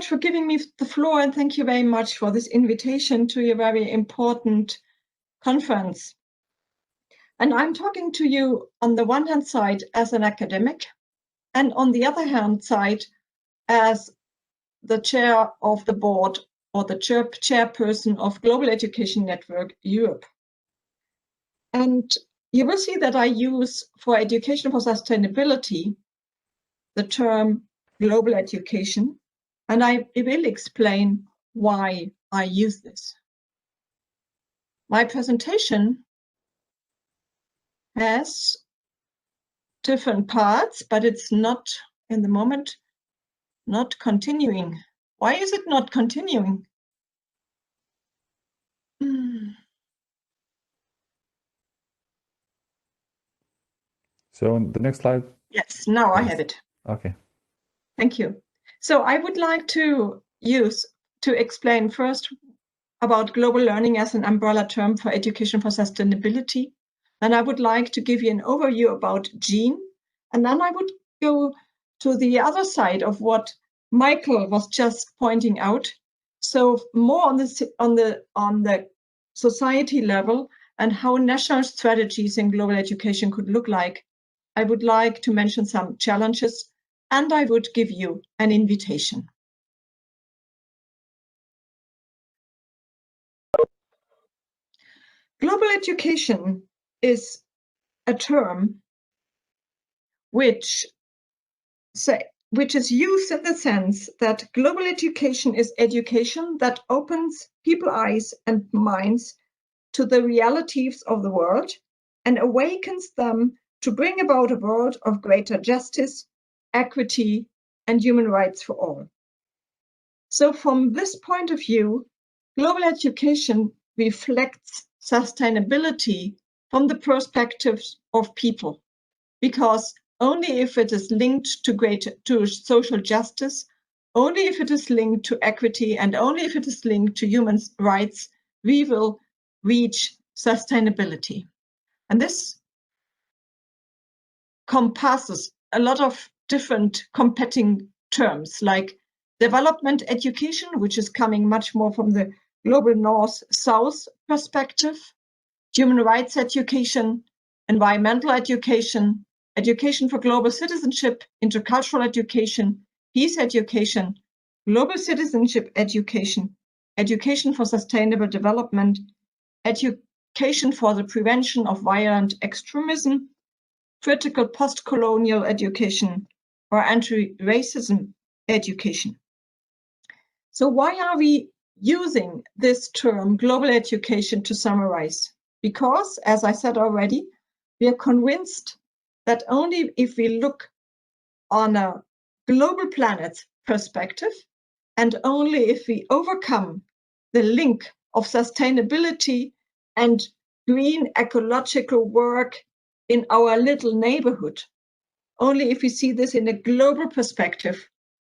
much for giving me the floor, and thank you very much for this invitation to a very important conference. And I'm talking to you on the one hand side as an academic, and on the other hand side as the chair of the board or the chairperson of Global Education Network Europe. And you will see that I use for education for sustainability the term global education, and I will explain why I use this. My presentation has different parts, but it's not, in the moment, not continuing. Why is it not continuing? So the next slide. Yes, now I have it. Okay. Thank you. So I would like to explain first about global learning as an umbrella term for education for sustainability. And I would like to give you an overview about GENE. And then I would go to the other side of what Michael was just pointing out. So more on the society level and how national strategies in global education could look like. I would like to mention some challenges, and I would give you an invitation. Global education is a term which is used in the sense that global education is education that opens people's eyes and minds to the realities of the world and awakens them to bring about a world of greater justice, equity, and human rights for all. So from this point of view, global education reflects sustainability from the perspective of people, because only if it is linked to social justice, only if it is linked to equity, and only if it is linked to human rights, we will reach sustainability. And this compasses a lot of different competing terms like development education, which is coming much more from the global north-south perspective, human rights education, environmental education, education for global citizenship, intercultural education, peace education, global citizenship education, education for sustainable development, education for the prevention of violent extremism, critical post-colonial education, or anti-racism education. So why are we using this term global education to summarize? Because, as I said already, we are convinced that only if we look on a global planet perspective, and only if we overcome the link of sustainability and green ecological work in our little neighborhood, only if we see this in a global perspective,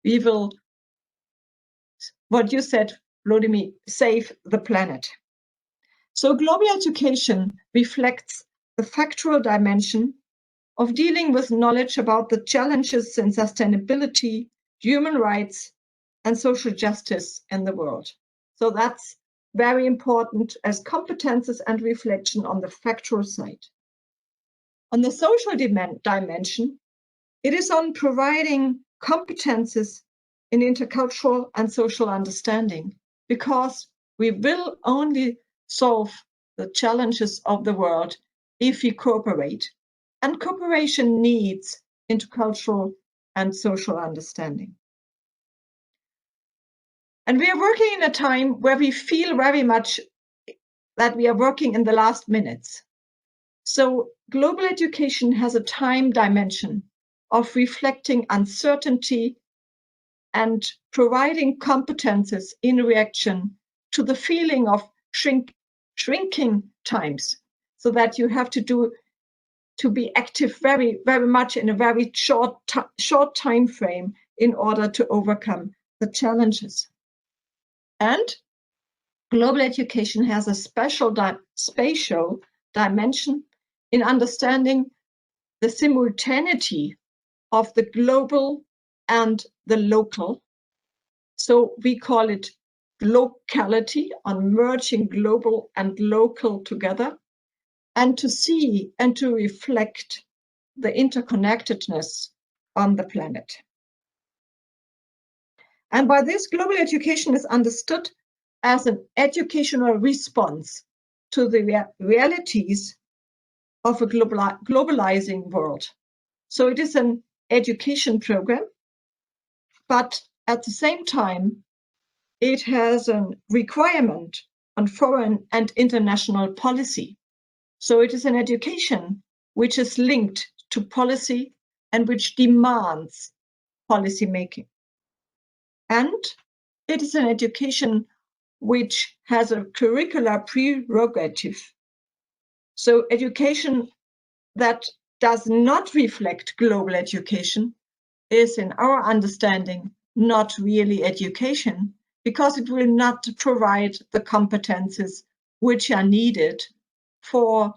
we will, what you said, Vladimir, save the planet. So global education reflects the factual dimension of dealing with knowledge about the challenges in sustainability, human rights, and social justice in the world. So that's very important as competences and reflection on the factual side. On the social dimension, it is on providing competences in intercultural and social understanding, because we will only solve the challenges of the world if we cooperate. And cooperation needs intercultural and social understanding. And we are working in a time where we feel very much that we are working in the last minutes. So global education has a time dimension of reflecting uncertainty and providing competences in reaction to the feeling of shrinking times, so that you have to be active very, very much in a very short time frame in order to overcome the challenges. And global education has a special spatial dimension in understanding the simultaneity of the global and the local, So we call it locality, on merging global and local together, and to see and to reflect the interconnectedness on the planet. And by this, global education is understood as an educational response to the realities of a globalizing world. So it is an education program, but at the same time, it has a requirement on foreign and international policy. So it is an education which is linked to policy and which demands policy making. And it is an education which has a curricular prerogative. So education that does not reflect global education is, in our understanding, not really education, because it will not provide the competences which are needed for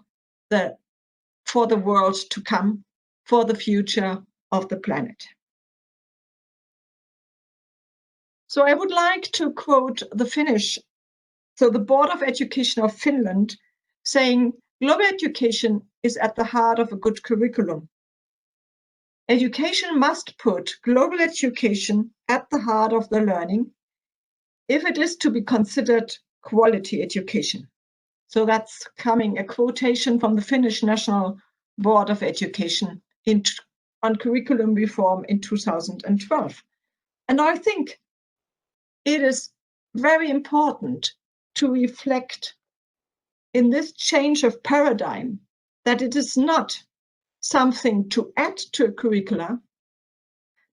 the world to come, for the future of the planet. So I would like to quote the Finnish, so the Board of Education of Finland, saying, global education is at the heart of a good curriculum. Education must put global education at the heart of the learning if it is to be considered quality education. So that's coming a quotation from the Finnish National Board of Education on curriculum reform in 2012. And I think it is very important to reflect in this change of paradigm that it is not something to add to a curricula,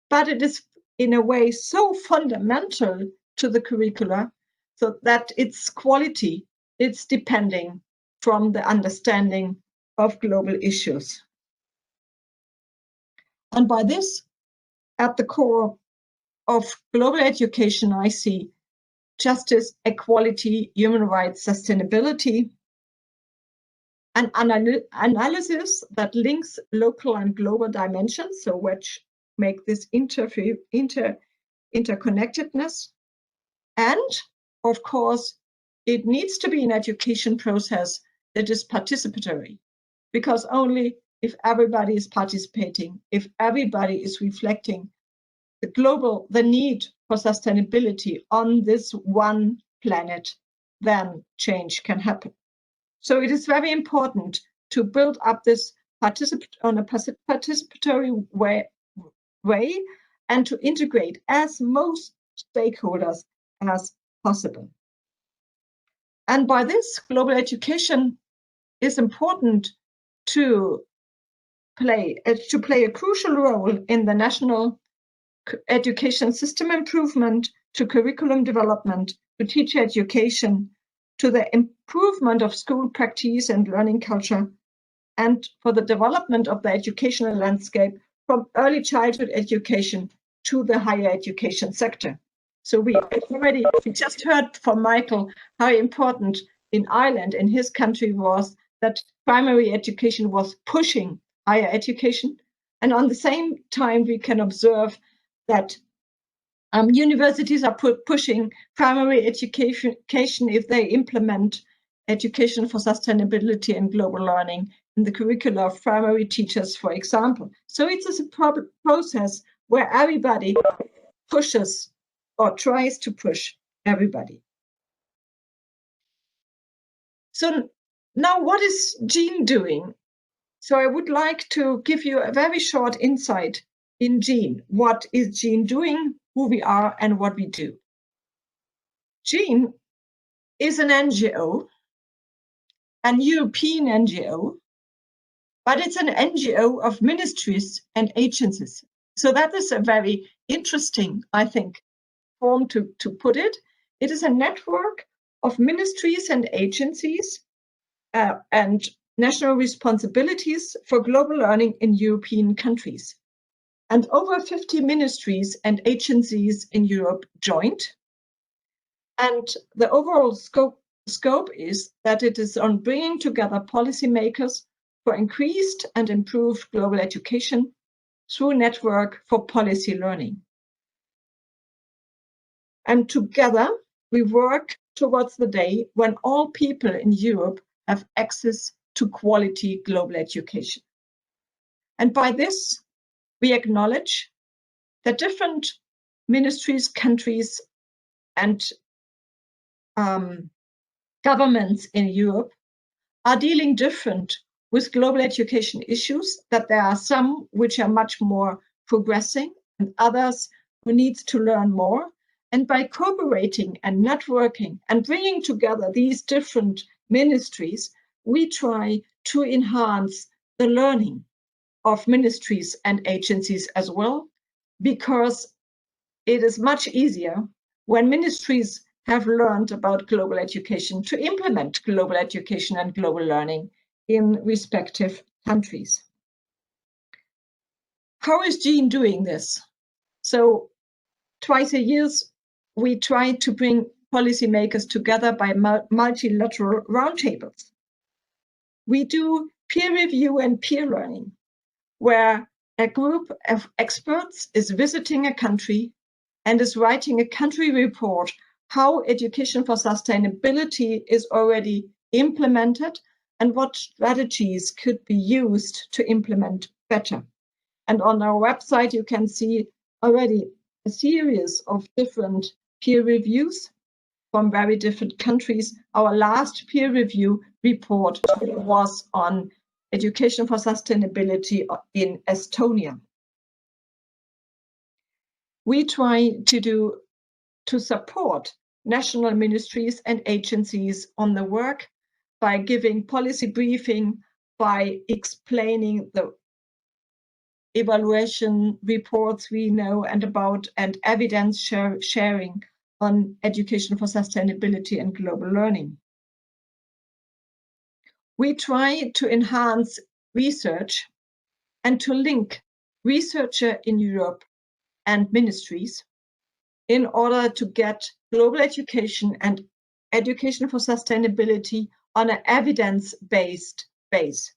but it is in a way so fundamental to the curricula so that its quality is depending from the understanding of global issues. And by this, at the core of global education, I see justice, equality, human rights, sustainability, an analysis that links local and global dimensions, so which make this interconnectedness. And of course, it needs to be an education process that is participatory, because only if everybody is participating, if everybody is reflecting the need for sustainability on this one planet, then change can happen. So it is very important to build up this participatory way and to integrate as most stakeholders as possible. And by this, global education is important to play a crucial role in the national education system improvement, to curriculum development, to teacher education, to the improvement of school practice and learning culture, and for the development of the educational landscape from early childhood education to the higher education sector. So we just heard from Michael how important in Ireland, in his country, was that primary education was pushing higher education. And on the same time, we can observe that universities are pushing primary education if they implement education for sustainability and global learning in the curricula of primary teachers, for example. So it's a process where everybody pushes or tries to push everybody. So now what is GEAN doing? So I would like to give you a very short insight in GEAN. What is GEAN doing, who we are, and what we do? GEAN is an NGO, an European NGO, but it's an NGO of ministries and agencies. So that is a very interesting, I think, form to put it. It is a network of ministries and agencies and national responsibilities for global learning in European countries. And over 50 ministries and agencies in Europe joined. And the overall scope is that it is on bringing together policymakers for increased and improved global education through network for policy learning. And together we work towards the day when all people in Europe have access to quality global education. And by this, we acknowledge that different ministries, countries, and governments in Europe are dealing different with global education issues, that there are some which are much more progressing and others who need to learn more. And by cooperating and networking and bringing together these different ministries, we try to enhance the learning of ministries and agencies as well, because it is much easier when ministries have learned about global education to implement global education and global learning in respective countries. How is Jean doing this? So twice a year, we try to bring policymakers together by multilateral roundtables. We do peer review and peer learning, where a group of experts is visiting a country and is writing a country report how education for sustainability is already implemented and what strategies could be used to implement better. And on our website, you can see already a series of different peer reviews from very different countries. Our last peer review report was on education for sustainability in Estonia. We try to support national ministries and agencies on the work by giving policy briefing, by explaining the evaluation reports we know and about, and evidence sharing on education for sustainability and global learning. We try to enhance research and to link researchers in Europe and ministries in order to get global education and education for sustainability on an evidence-based base.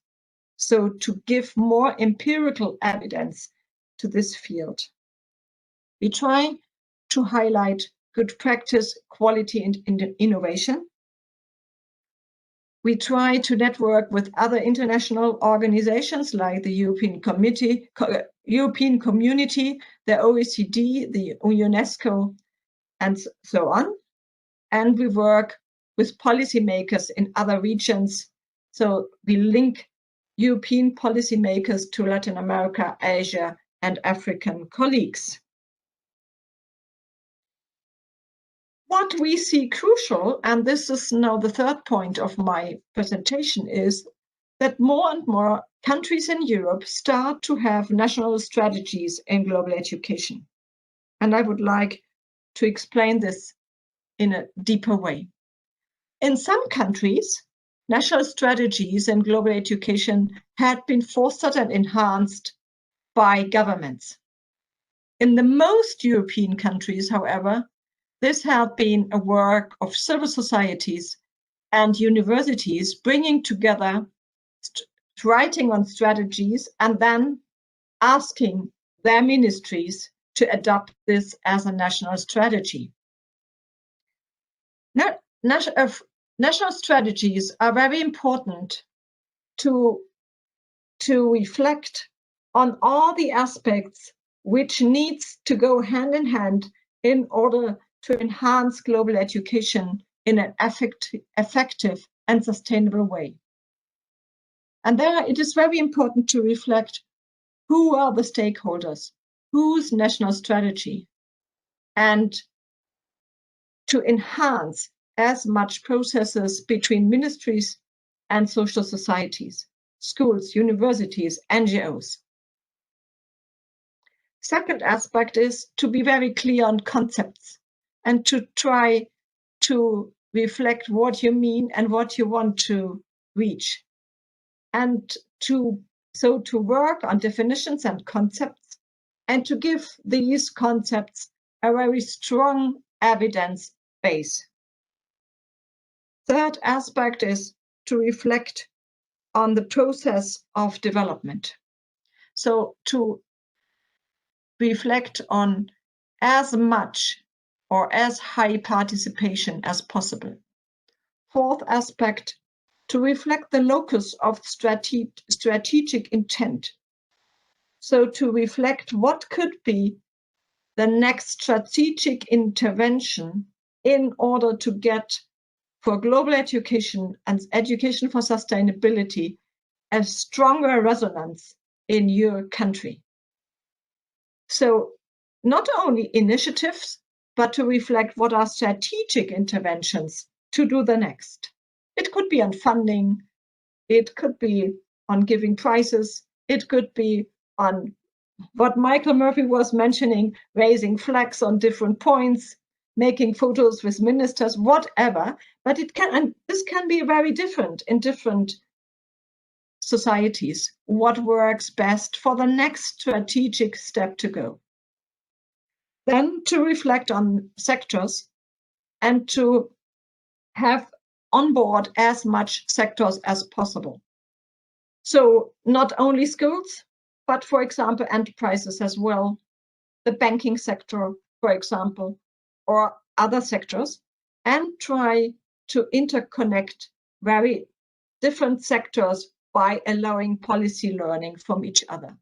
So to give more empirical evidence to this field. We try to highlight good practice, quality, and innovation. We try to network with other international organizations like the European Community, the OECD, the UNESCO, and so on. And we work with policymakers in other regions. So we link European policymakers to Latin America, Asia, and African colleagues. What we see crucial, and this is now the third point of my presentation, is that more and more countries in Europe start to have national strategies in global education. And I would like to explain this in a deeper way. In some countries, national strategies in global education had been fostered and enhanced by governments. In the most European countries, however, this has been a work of civil societies and universities bringing together, writing on strategies, and then asking their ministries to adopt this as a national strategy. Now, national strategies are very important to reflect on all the aspects which needs to go hand in hand in order to enhance global education in an effective and sustainable way. And there it is very important to reflect who are the stakeholders, whose national strategy, and to enhance as much processes between ministries and social societies, schools, universities, NGOs. Second aspect is to be very clear on concepts and to try to reflect what you mean and what you want to reach. And to work on definitions and concepts, and to give these concepts a very strong evidence base. Third aspect is to reflect on the process of development. So to reflect on as much or as high participation as possible. Fourth aspect, to reflect the locus of strategic intent. So to reflect what could be the next strategic intervention in order to get for global education and education for sustainability a stronger resonance in your country. So not only initiatives, but to reflect what are strategic interventions to do the next. It could be on funding, it could be on giving prizes, it could be on what Michael Murphy was mentioning, raising flags on different points, making photos with ministers, whatever. But this can be very different in different societies, what works best for the next strategic step to go. Then to reflect on sectors and to have on board as much sectors as possible. So not only schools, but for example, enterprises as well, the banking sector, for example, or other sectors, and try to interconnect very different sectors by allowing policy learning from each other.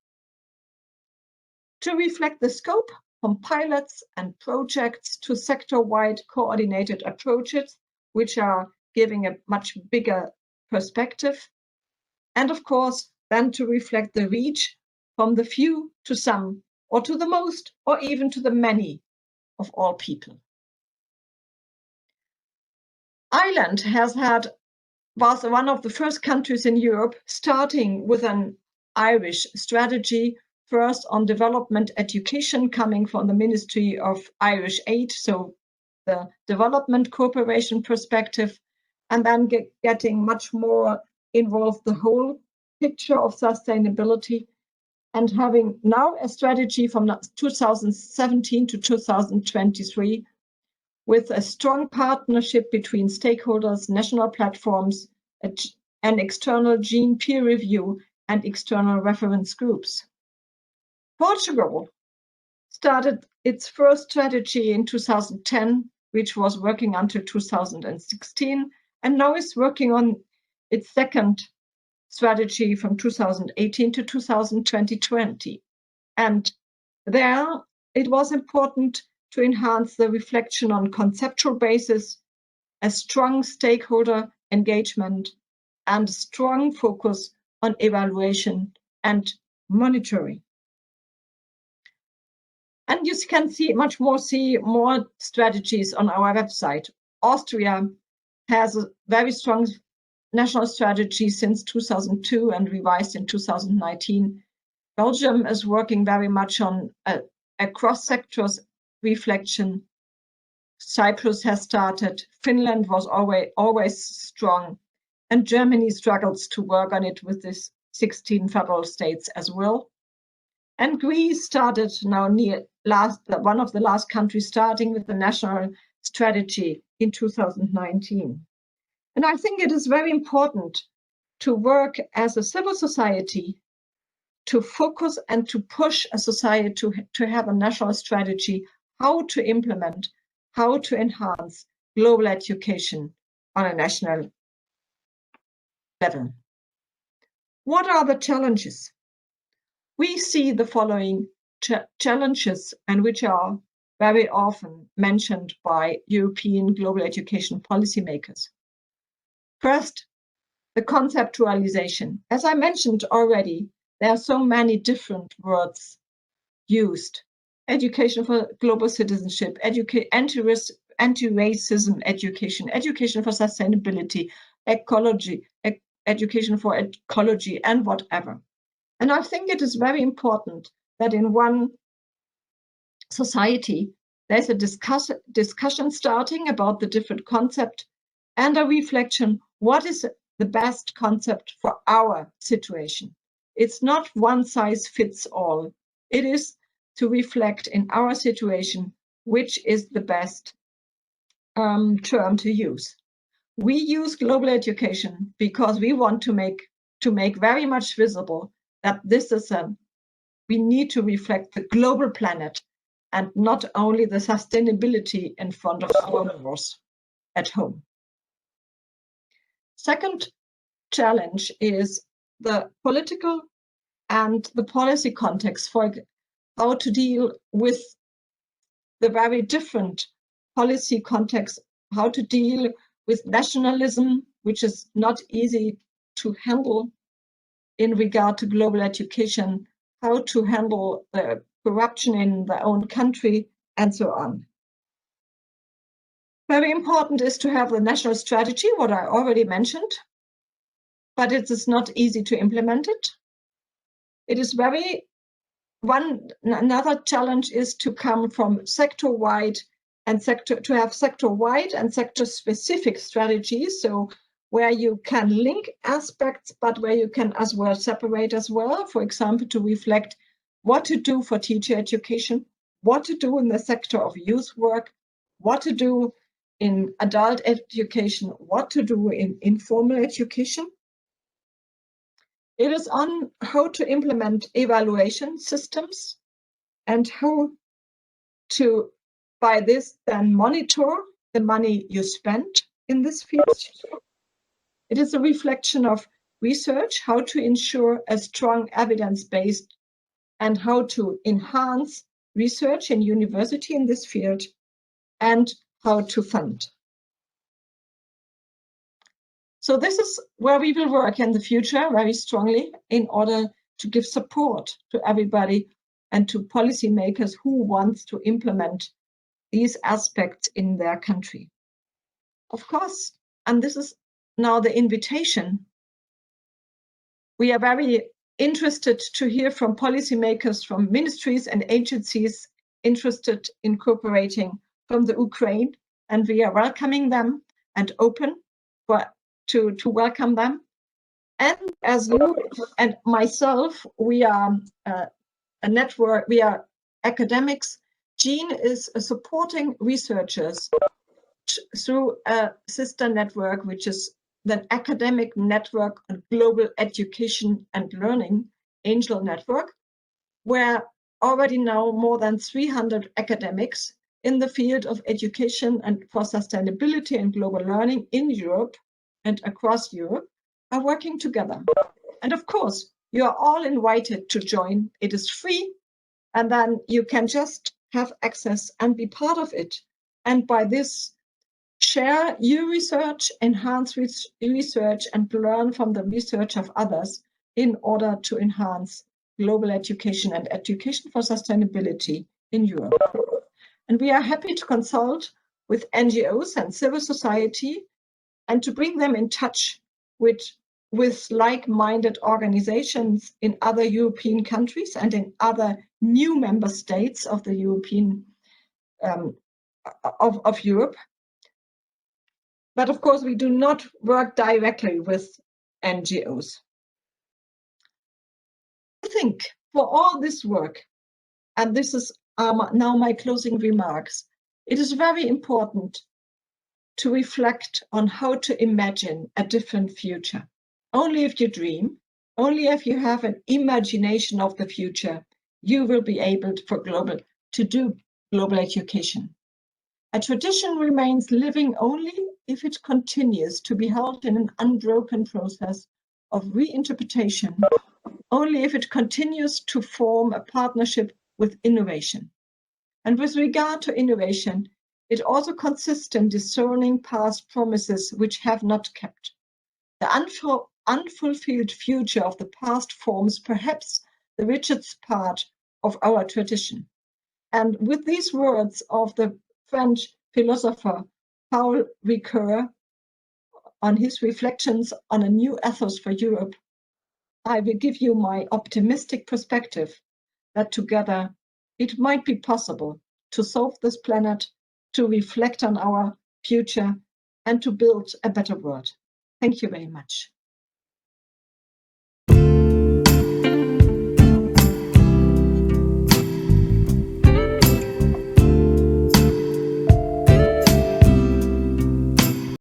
To reflect the scope from pilots and projects to sector-wide coordinated approaches, which are giving a much bigger perspective. And of course, then to reflect the reach from the few to some, or to the most, or even to the many of all people. Ireland was one of the first countries in Europe starting with an Irish strategy, first on development education coming from the Ministry of Irish Aid, so the development cooperation perspective, and then getting much more involved the whole picture of sustainability, and having now a strategy from 2017 to 2023 with a strong partnership between stakeholders, national platforms, and external gene peer review and external reference groups. Portugal started its first strategy in 2010, which was working until 2016, and now is working on its second strategy from 2018 to 2020. And there it was important to enhance the reflection on conceptual basis, a strong stakeholder engagement, and strong focus on evaluation and monitoring. And you can see more strategies on our website. Austria has a very strong national strategy since 2002 and revised in 2019. Belgium is working very much on a cross-sectors reflection. Cyprus has started. Finland was always strong. And Germany struggles to work on it with this 16 federal states as well. And Greece started now one of the last countries starting with the national strategy in 2019. And I think it is very important to work as a civil society to focus and to push a society to have a national strategy, how to implement, how to enhance global education on a national level. What are the challenges? We see the following challenges, and which are very often mentioned by European global education policymakers. First, the conceptualization. As I mentioned already, there are so many different words used. Education for global citizenship, anti-racism education, education for sustainability, ecology, education for ecology, and whatever. And I think it is very important that in one society, there's a discussion starting about the different concept and a reflection, what is the best concept for our situation? It's not one size fits all. It is to reflect in our situation, which is the best term to use. We use global education because we want to make very much visible that this is we need to reflect the global planet and not only the sustainability in front of our doors at home. Second challenge is the political and the policy context for how to deal with the very different policy context, how to deal with nationalism, which is not easy to handle in regard to global education, how to handle the corruption in their own country, and so on. Very important is to have the national strategy, what I already mentioned, but it is not easy to implement it. It is another challenge is to come from sector-wide and sector-wide and sector-specific strategies. So where you can link aspects, but where you can as well separate as well. For example, to reflect what to do for teacher education, what to do in the sector of youth work, what to do in adult education, what to do in informal education. It is on how to implement evaluation systems and how to, by this, then monitor the money you spend in this field. It is a reflection of research, how to ensure a strong evidence-based and how to enhance research in university in this field, and how to fund. So this is where we will work in the future very strongly in order to give support to everybody and to policymakers who want to implement these aspects in their country. Of course, and this is now the invitation, we are very interested to hear from policymakers, from ministries and agencies interested in cooperating from the Ukraine, and we are welcoming them and open to welcome them. And as you and myself, we are a network, we are academics. Jean is supporting researchers through a sister network, which is the academic network on global education and learning, Angel Network, where already now more than 300 academics in the field of education and for sustainability and global learning in Europe and across Europe are working together. And of course, you are all invited to join. It is free, and then you can just have access and be part of it. And by this, share your research, enhance research, and learn from the research of others in order to enhance global education and education for sustainability in Europe. And we are happy to consult with NGOs and civil society and to bring them in touch with like-minded organizations in other European countries and in other new member states of the European of Europe. But of course, we do not work directly with NGOs. I think for all this work, and this is now my closing remarks, it is very important to reflect on how to imagine a different future. Only if you dream, only if you have an imagination of the future, you will be able to do global education. A tradition remains living only if it continues to be held in an unbroken process of reinterpretation, only if it continues to form a partnership with innovation. And with regard to innovation, it also consists in discerning past promises which have not kept. The unfulfilled future of the past forms perhaps the richest part of our tradition. And with these words of the French philosopher Paul Ricoeur on his reflections on a new ethos for Europe, I will give you my optimistic perspective that together it might be possible to solve this planet, to reflect on our future, and to build a better world. Thank you very much.